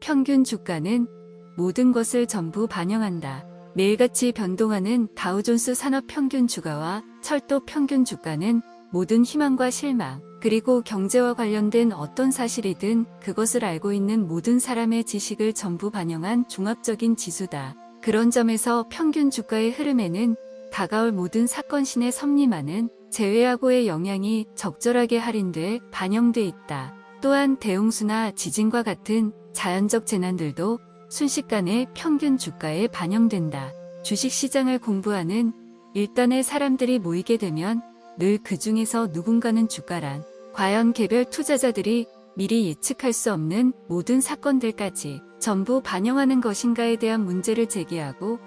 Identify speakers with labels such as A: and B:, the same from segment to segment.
A: 평균 주가는 모든 것을 전부 반영한다. 매일같이 변동하는 다우존스 산업 평균 주가와 철도 평균 주가는 모든 희망과 실망, 그리고 경제와 관련된 어떤 사실이든 그것을 알고 있는 모든 사람의 지식을 전부 반영한 종합적인 지수다. 그런 점에서 평균 주가의 흐름에는 다가올 모든 사건신의 섭리만은 제외하고의 영향이 적절하게 할인돼 반영돼 있다. 또한 대홍수나 지진과 같은 자연적 재난들도 순식간에 평균 주가에 반영된다. 주식시장을 공부하는 일단의 사람들이 모이게 되면 늘 그 중에서 누군가는 주가란 과연 개별 투자자들이 미리 예측할 수 없는 모든 사건들까지 전부 반영하는 것인가에 대한 문제를 제기하고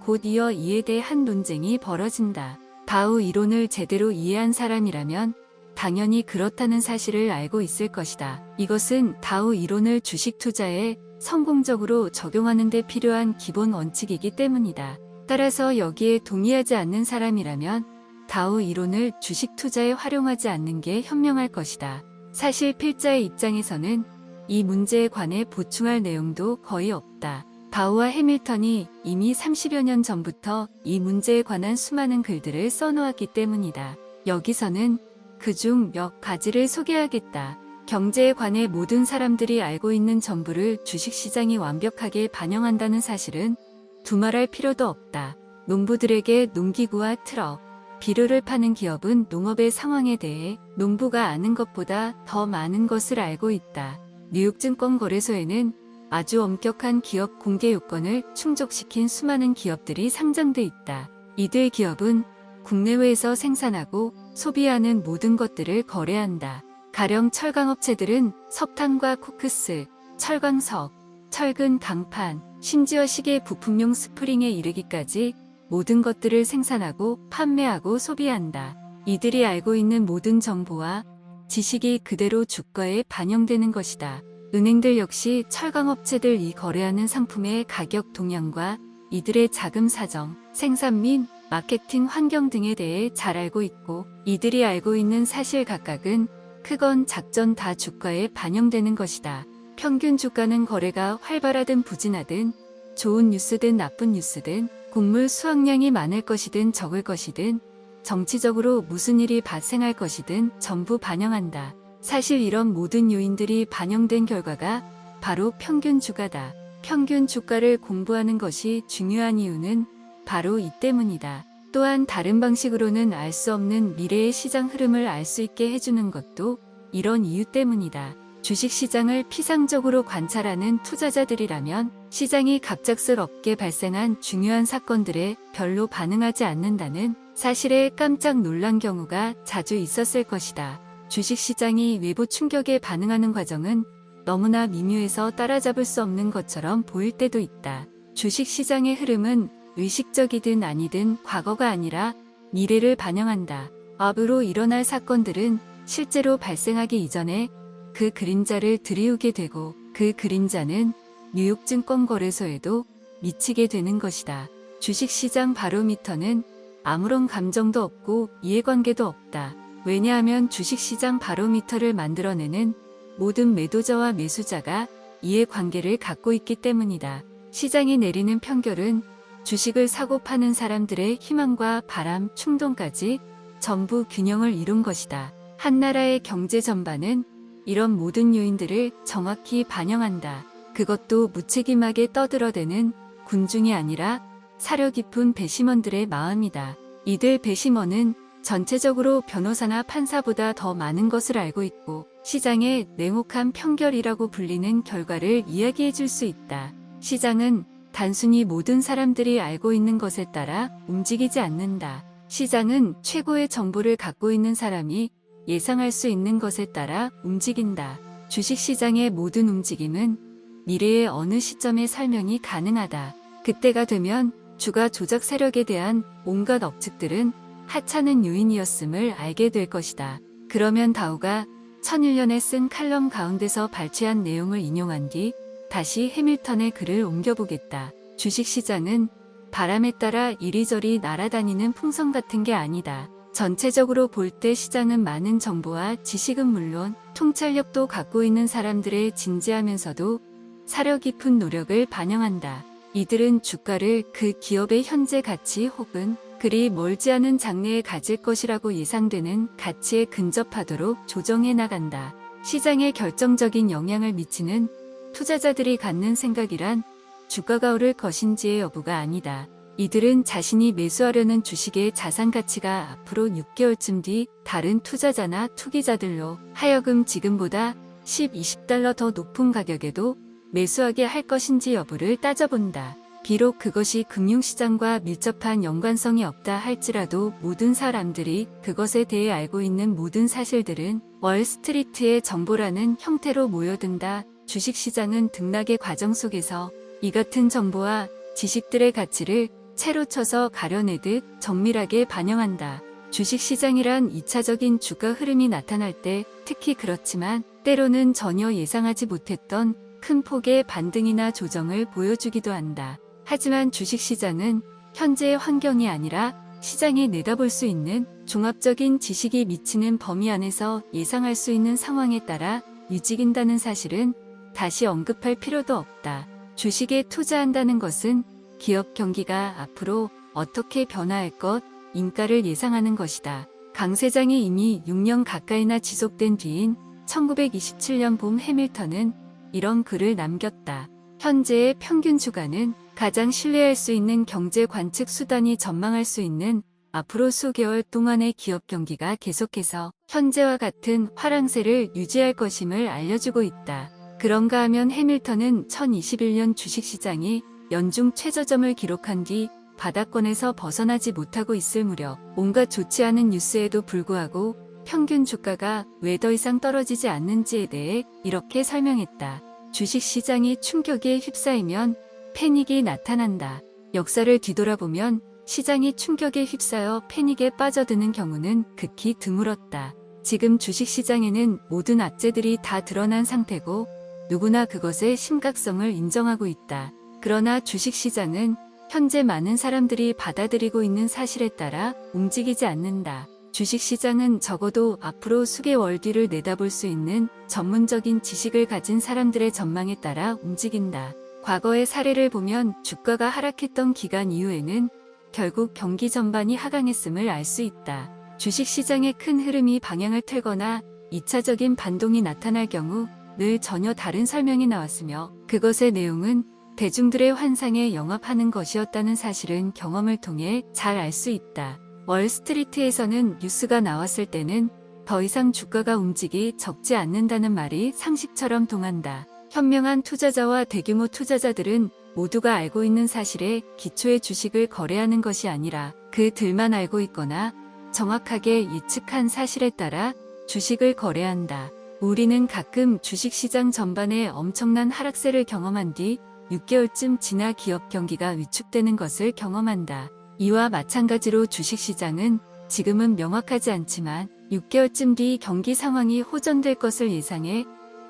A: 곧 이어 이에 대한 논쟁이 벌어진다. 다우 이론을 제대로 이해한 사람이라면 당연히 그렇다는 사실을 알고 있을 것이다. 이것은 다우 이론을 주식 투자에 성공적으로 적용하는 데 필요한 기본 원칙이기 때문이다. 따라서 여기에 동의하지 않는 사람이라면 다우 이론을 주식 투자에 활용하지 않는 게 현명할 것이다. 사실 필자의 입장에서는 이 문제에 관해 보충할 내용도 거의 없다. 다우와 해밀턴이 이미 30여 년 전부터 이 문제에 관한 수많은 글들을 써놓았기 때문이다. 여기서는 그중 몇 가지를 소개하겠다. 경제에 관해 모든 사람들이 알고 있는 전부를 주식시장이 완벽하게 반영한다는 사실은 두말할 필요도 없다. 농부들에게 농기구와 트럭, 비료를 파는 기업은 농업의 상황에 대해 농부가 아는 것보다 더 많은 것을 알고 있다. 뉴욕증권거래소에는 아주 엄격한 기업 공개 요건을 충족시킨 수많은 기업들이 상장돼 있다. 이들 기업은 국내외에서 생산하고 소비하는 모든 것들을 거래한다. 가령 철강업체들은 석탄과 코크스, 철광석, 철근, 강판, 심지어 시계 부품용 스프링에 이르기까지 모든 것들을 생산하고 판매하고 소비한다. 이들이 알고 있는 모든 정보와 지식이 그대로 주가에 반영되는 것이다. 은행들 역시 철강업체들이 거래하는 상품의 가격 동향과 이들의 자금 사정, 생산 및 마케팅 환경 등에 대해 잘 알고 있고 이들이 알고 있는 사실 각각은 크건 작건 다 주가에 반영되는 것이다. 평균 주가는 거래가 활발하든 부진하든 좋은 뉴스든 나쁜 뉴스든 곡물 수확량이 많을 것이든 적을 것이든 정치적으로 무슨 일이 발생할 것이든 전부 반영한다. 사실 이런 모든 요인들이 반영된 결과가 바로 평균 주가다. 평균 주가를 공부하는 것이 중요한 이유는 바로 이 때문이다. 또한 다른 방식으로는 알 수 없는 미래의 시장 흐름을 알 수 있게 해주는 것도 이런 이유 때문이다. 주식시장을 피상적으로 관찰하는 투자자들이라면 시장이 갑작스럽게 발생한 중요한 사건들에 별로 반응하지 않는다는 사실에 깜짝 놀란 경우가 자주 있었을 것이다. 주식시장이 외부 충격에 반응하는 과정은 너무나 미묘해서 따라잡을 수 없는 것처럼 보일 때도 있다. 주식시장의 흐름은 의식적이든 아니든 과거가 아니라 미래를 반영한다. 앞으로 일어날 사건들은 실제로 발생하기 이전에 그 그림자를 들이우게 되고 그 그림자는 뉴욕증권거래소에도 미치게 되는 것이다. 주식시장 바로미터는 아무런 감정도 없고 이해관계도 없다. 왜냐하면 주식시장 바로미터를 만들어내는 모든 매도자와 매수자가 이해관계를 갖고 있기 때문이다. 시장이 내리는 평결은 주식을 사고 파는 사람들의 희망과 바람, 충동까지 전부 균형을 이룬 것이다. 한 나라의 경제 전반은 이런 모든 요인들을 정확히 반영한다. 그것도 무책임하게 떠들어대는 군중이 아니라 사려 깊은 배심원들의 마음이다. 이들 배심원은 전체적으로 변호사나 판사보다 더 많은 것을 알고 있고 시장의 냉혹한 평결이라고 불리는 결과를 이야기해 줄 수 있다. 시장은 단순히 모든 사람들이 알고 있는 것에 따라 움직이지 않는다. 시장은 최고의 정보를 갖고 있는 사람이 예상할 수 있는 것에 따라 움직인다. 주식시장의 모든 움직임은 미래의 어느 시점에 설명이 가능하다. 그때가 되면 주가 조작 세력에 대한 온갖 억측들은 하찮은 요인이었음을 알게 될 것이다. 그러면 다우가 1001년에 쓴 칼럼 가운데서 발췌한 내용을 인용한 뒤 다시 해밀턴의 글을 옮겨보겠다. 주식시장은 바람에 따라 이리저리 날아다니는 풍선 같은 게 아니다. 전체적으로 볼 때 시장은 많은 정보와 지식은 물론 통찰력도 갖고 있는 사람들의 진지하면서도 사려 깊은 노력을 반영한다. 이들은 주가를 그 기업의 현재 가치 혹은 그리 멀지 않은 장래에 가질 것이라고 예상되는 가치에 근접하도록 조정해 나간다. 시장에 결정적인 영향을 미치는 투자자들이 갖는 생각이란 주가가 오를 것인지의 여부가 아니다. 이들은 자신이 매수하려는 주식의 자산 가치가 앞으로 6개월쯤 뒤 다른 투자자나 투기자들로 하여금 지금보다 10, 20달러 더 높은 가격에도 매수하게 할 것인지 여부를 따져본다. 비록 그것이 금융시장과 밀접한 연관성이 없다 할지라도 모든 사람들이 그것에 대해 알고 있는 모든 사실들은 월스트리트의 정보라는 형태로 모여든다. 주식시장은 등락의 과정 속에서 이 같은 정보와 지식들의 가치를 채로 쳐서 가려내듯 정밀하게 반영한다. 주식시장이란 2차적인 주가 흐름이 나타날 때 특히 그렇지만 때로는 전혀 예상하지 못했던 큰 폭의 반등이나 조정을 보여주기도 한다. 하지만 주식시장은 현재의 환경이 아니라 시장이 내다볼 수 있는 종합적인 지식이 미치는 범위 안에서 예상할 수 있는 상황에 따라 움직인다는 사실은 다시 언급할 필요도 없다. 주식에 투자한다는 것은 기업 경기가 앞으로 어떻게 변화할 것, 인가를 예상하는 것이다. 강 세장이 이미 6년 가까이나 지속된 뒤인 1927년 봄 해밀턴은 이런 글을 남겼다. 현재의 평균 주가는 가장 신뢰할 수 있는 경제 관측 수단이 전망할 수 있는 앞으로 수개월 동안의 기업 경기가 계속해서 현재와 같은 하락세를 유지할 것임을 알려주고 있다. 그런가 하면 해밀턴은 2021년 주식시장이 연중 최저점을 기록한 뒤 바닥권에서 벗어나지 못하고 있을 무렵 온갖 좋지 않은 뉴스에도 불구하고 평균 주가가 왜 더 이상 떨어지지 않는지에 대해 이렇게 설명했다. 주식시장이 충격에 휩싸이면 패닉이 나타난다. 역사를 뒤돌아보면 시장이 충격에 휩싸여 패닉에 빠져드는 경우는 극히 드물었다. 지금 주식시장에는 모든 악재들이 다 드러난 상태고 누구나 그것의 심각성을 인정하고 있다. 그러나 주식시장은 현재 많은 사람들이 받아들이고 있는 사실에 따라 움직이지 않는다. 주식시장은 적어도 앞으로 수개월 뒤를 내다볼 수 있는 전문적인 지식을 가진 사람들의 전망에 따라 움직인다. 과거의 사례를 보면 주가가 하락했던 기간 이후에는 결국 경기 전반이 하강했음을 알 수 있다. 주식시장의 큰 흐름이 방향을 틀거나 2차적인 반동이 나타날 경우 늘 전혀 다른 설명이 나왔으며 그것의 내용은 대중들의 환상에 영합하는 것이었다는 사실은 경험을 통해 잘 알 수 있다. 월스트리트에서는 뉴스가 나왔을 때는 더 이상 주가가 움직이 적지 않는다는 말이 상식처럼 동한다. 현명한 투자자와 대규모 투자자들은 모두가 알고 있는 사실에 기초의 주식을 거래하는 것이 아니라 그들만 알고 있거나 정확하게 예측한 사실에 따라 주식을 거래한다. 우리는 가끔 주식시장 전반에 엄청난 하락세를 경험한 뒤 6개월쯤 지나 기업 경기가 위축되는 것을 경험한다. 이와 마찬가지로 주식시장은 지금은 명확하지 않지만 6개월쯤 뒤 경기 상황이 호전될 것을 예상해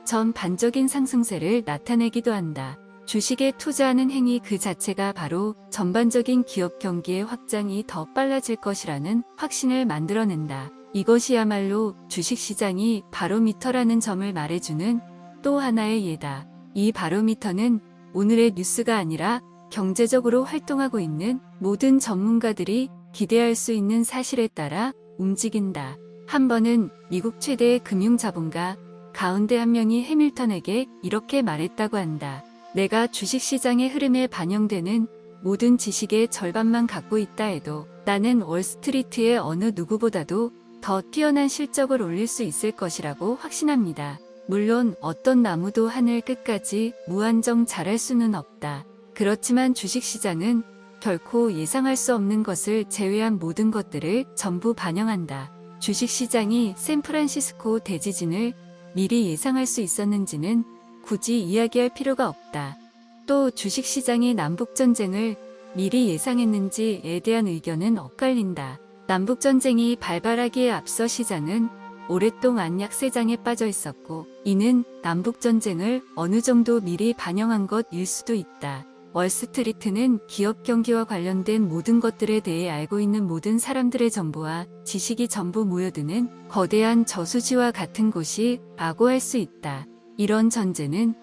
A: 전반적인 상승세를 나타내기도 한다. 주식에 투자하는 행위 그 자체가 바로 전반적인 기업 경기의 확장이 더 빨라질 것이라는 확신을 만들어낸다. 이것이야말로 주식시장이 바로미터라는 점을 말해주는 또 하나의 예다. 이 바로미터는 오늘의 뉴스가 아니라 경제적으로 활동하고 있는 모든 전문가들이 기대할 수 있는 사실에 따라 움직인다. 한 번은 미국 최대의 금융자본가 가운데 한 명이 해밀턴에게 이렇게 말했다고 한다. 내가 주식시장의 흐름에 반영되는 모든 지식의 절반만 갖고 있다 해도 나는 월스트리트의 어느 누구보다도 더 뛰어난 실적을 올릴 수 있을 것이라고 확신합니다. 물론 어떤 나무도 하늘 끝까지 무한정 자랄 수는 없다. 그렇지만 주식시장은 결코 예상할 수 없는 것을 제외한 모든 것들을 전부 반영한다. 주식시장이 샌프란시스코 대지진을 미리 예상할 수 있었는지는 굳이 이야기할 필요가 없다. 또 주식시장이 남북전쟁을 미리 예상했는지에 대한 의견은 엇갈린다. 남북전쟁이 발발하기에 앞서 시장은 오랫동안 약세장에 빠져 있었고 이는 남북전쟁을 어느 정도 미리 반영한 것일 수도 있다. 월스트리트는 기업 경기와 관련된 모든 것들에 대해 알고 있는 모든 사람들의 정보와 지식이 전부 모여드는 거대한 저수지와 같은 곳이라고 할 수 있다. 이런 전제는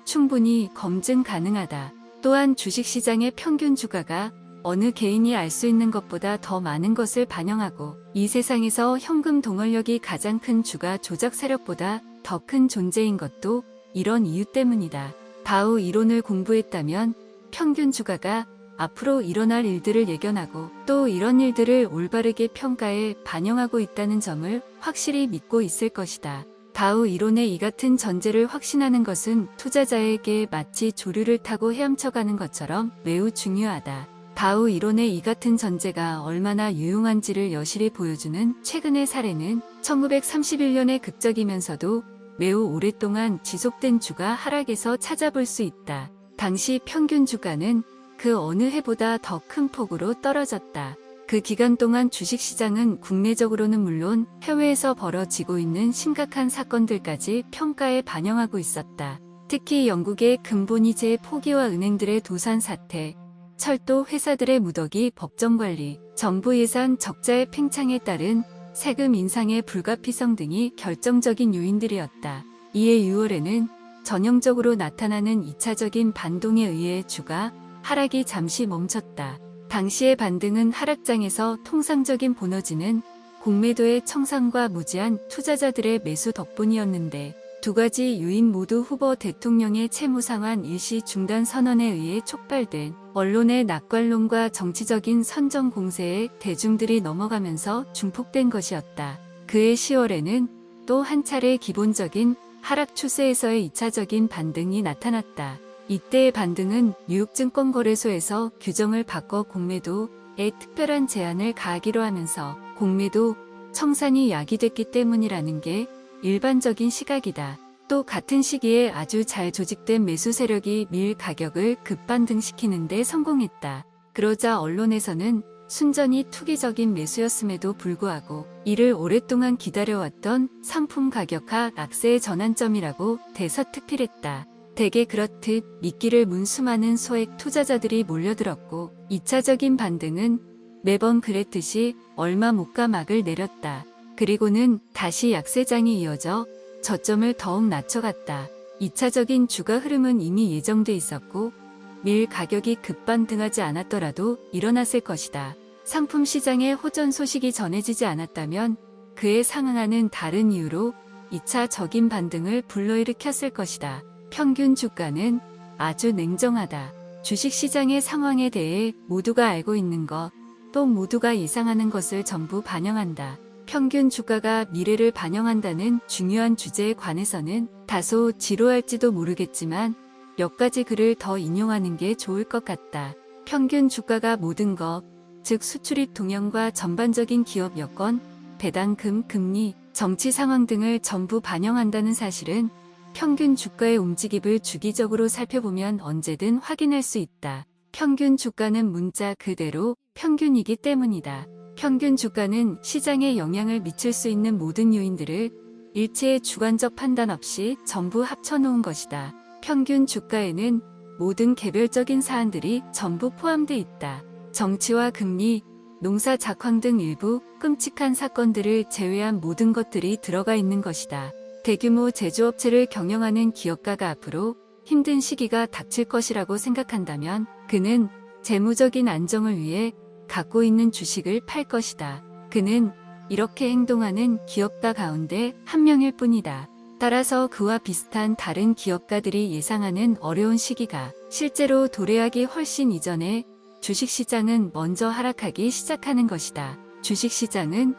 A: 충분히 검증 가능하다. 또한 주식시장의 평균 주가가 어느 개인이 알 수 있는 것보다 더 많은 것을 반영하고 이 세상에서 현금 동원력이 가장 큰 주가 조작 세력보다 더 큰 존재인 것도 이런 이유 때문이다. 다우 이론을 공부했다면 평균 주가가 앞으로 일어날 일들을 예견하고 또 이런 일들을 올바르게 평가에 반영하고 있다는 점을 확실히 믿고 있을 것이다. 다우 이론의 이 같은 전제를 확신하는 것은 투자자에게 마치 조류를 타고 헤엄쳐가는 것처럼 매우 중요하다. 다우 이론의 이 같은 전제가 얼마나 유용한지를 여실히 보여주는 최근의 사례는 1931년의 극적이면서도 매우 오랫동안 지속된 주가 하락에서 찾아볼 수 있다. 당시 평균 주가는 그 어느 해보다 더 큰 폭으로 떨어졌다. 그 기간 동안 주식시장은 국내적으로는 물론 해외에서 벌어지고 있는 심각한 사건들까지 평가에 반영하고 있었다. 특히 영국의 근본이제 포기와 은행들의 도산 사태, 철도 회사들의 무더기 법정관리, 정부 예산 적자의 팽창에 따른 세금 인상의 불가피성 등이 결정적인 요인들이었다. 이에 6월에는 전형적으로 나타나는 2차적인 반동에 의해 주가 하락이 잠시 멈췄다. 당시의 반등은 하락장에서 통상적인 보너지는 공매도의 청산과 무지한 투자자들의 매수 덕분이었는데 두 가지 요인 모두 후보 대통령의 채무상환 일시 중단 선언에 의해 촉발된 언론의 낙관론과 정치적인 선전 공세에 대중들이 넘어가면서 중폭된 것이었다. 그해 10월에는 또 한 차례 기본적인 하락 추세에서의 2차적인 반등이 나타났다. 이때의 반등은 뉴욕증권거래소에서 규정을 바꿔 공매도에 특별한 제한을 가하기로 하면서 공매도 청산이 야기됐기 때문이라는 게 일반적인 시각이다. 또 같은 시기에 아주 잘 조직된 매수 세력이 밀 가격을 급반등시키는 데 성공했다. 그러자 언론에서는 순전히 투기적인 매수였음에도 불구하고 이를 오랫동안 기다려왔던 상품 가격하 악세의 전환점이라고 대서특필했다. 대개 그렇듯 미끼를 문 수많은 소액 투자자들이 몰려들었고 2차적인 반등은 매번 그랬듯이 얼마 못 가 막을 내렸다. 그리고는 다시 약세장이 이어져 저점을 더욱 낮춰갔다. 2차적인 주가 흐름은 이미 예정돼 있었고 밀 가격이 급반등하지 않았더라도 일어났을 것이다. 상품 시장에 호전 소식이 전해지지 않았다면 그에 상응하는 다른 이유로 2차 적인 반등을 불러일으켰을 것이다. 평균 주가는 아주 냉정하다. 주식시장의 상황에 대해 모두가 알고 있는 것, 또 모두가 예상하는 것을 전부 반영한다. 평균 주가가 미래를 반영한다는 중요한 주제에 관해서는 다소 지루할지도 모르겠지만 몇 가지 글을 더 인용하는 게 좋을 것 같다. 평균 주가가 모든 것, 즉 수출입 동향과 전반적인 기업 여건, 배당금, 금리, 정치 상황 등을 전부 반영한다는 사실은 평균 주가의 움직임을 주기적으로 살펴보면 언제든 확인할 수 있다. 평균 주가는 문자 그대로 평균이기 때문이다. 평균 주가는 시장에 영향을 미칠 수 있는 모든 요인들을 일체의 주관적 판단 없이 전부 합쳐놓은 것이다. 평균 주가에는 모든 개별적인 사안들이 전부 포함되어 있다. 정치와 금리, 농사 작황 등 일부 끔찍한 사건들을 제외한 모든 것들이 들어가 있는 것이다. 대규모 제조업체를 경영하는 기업가가 앞으로 힘든 시기가 닥칠 것이라고 생각한다면 그는 재무적인 안정을 위해 갖고 있는 주식을 팔 것이다. 그는 이렇게 행동하는 기업가 가운데 한 명일 뿐이다. 따라서 그와 비슷한 다른 기업가들이 예상하는 어려운 시기가 실제로 도래하기 훨씬 이전에 주식시장은 먼저 하락하기 시작하는 것이다. 주식시장은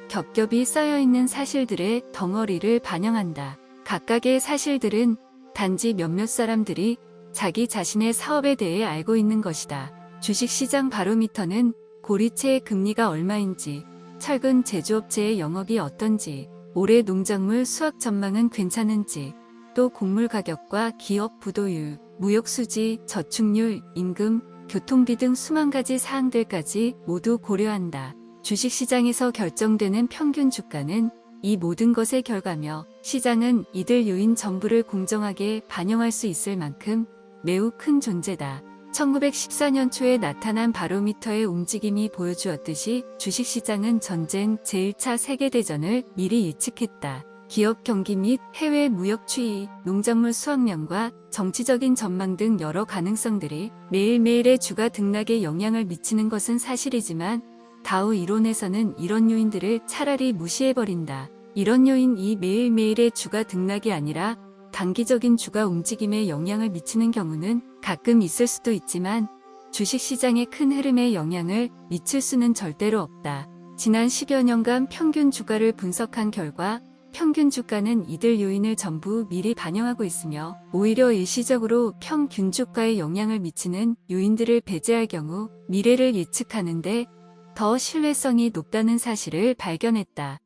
A: 겹겹이 쌓여있는 사실들의 덩어리를 반영한다. 각각의 사실들은 단지 몇몇 사람들이 자기 자신의 사업에 대해 알고 있는 것이다. 주식시장 바로미터는 고리채의 금리가 얼마인지, 철근 제조업체의 영업이 어떤지, 올해 농작물 수확 전망은 괜찮은지, 또 곡물 가격과 기업 부도율, 무역수지, 저축률, 임금, 교통비 등 수만 가지 사항들까지 모두 고려한다. 주식시장에서 결정되는 평균 주가는 이 모든 것의 결과며 시장은 이들 요인 전부를 공정하게 반영할 수 있을 만큼 매우 큰 존재다. 1914년 초에 나타난 바로미터의 움직임이 보여주었듯이 주식시장은 전쟁 제1차 세계대전을 미리 예측했다. 기업 경기 및 해외 무역 추이, 농작물 수확량과 정치적인 전망 등 여러 가능성들이 매일매일의 주가 등락에 영향을 미치는 것은 사실이지만 다우 이론에서는 이런 요인들을 차라리 무시해버린다. 이런 요인이 매일매일의 주가 등락이 아니라 단기적인 주가 움직임에 영향을 미치는 경우는 가끔 있을 수도 있지만 주식시장의 큰 흐름에 영향을 미칠 수는 절대로 없다. 지난 10여 년간 평균 주가를 분석한 결과 평균 주가는 이들 요인을 전부 미리 반영하고 있으며 오히려 일시적으로 평균 주가에 영향을 미치는 요인들을 배제할 경우 미래를 예측하는데 더 신뢰성이 높다는 사실을 발견했다.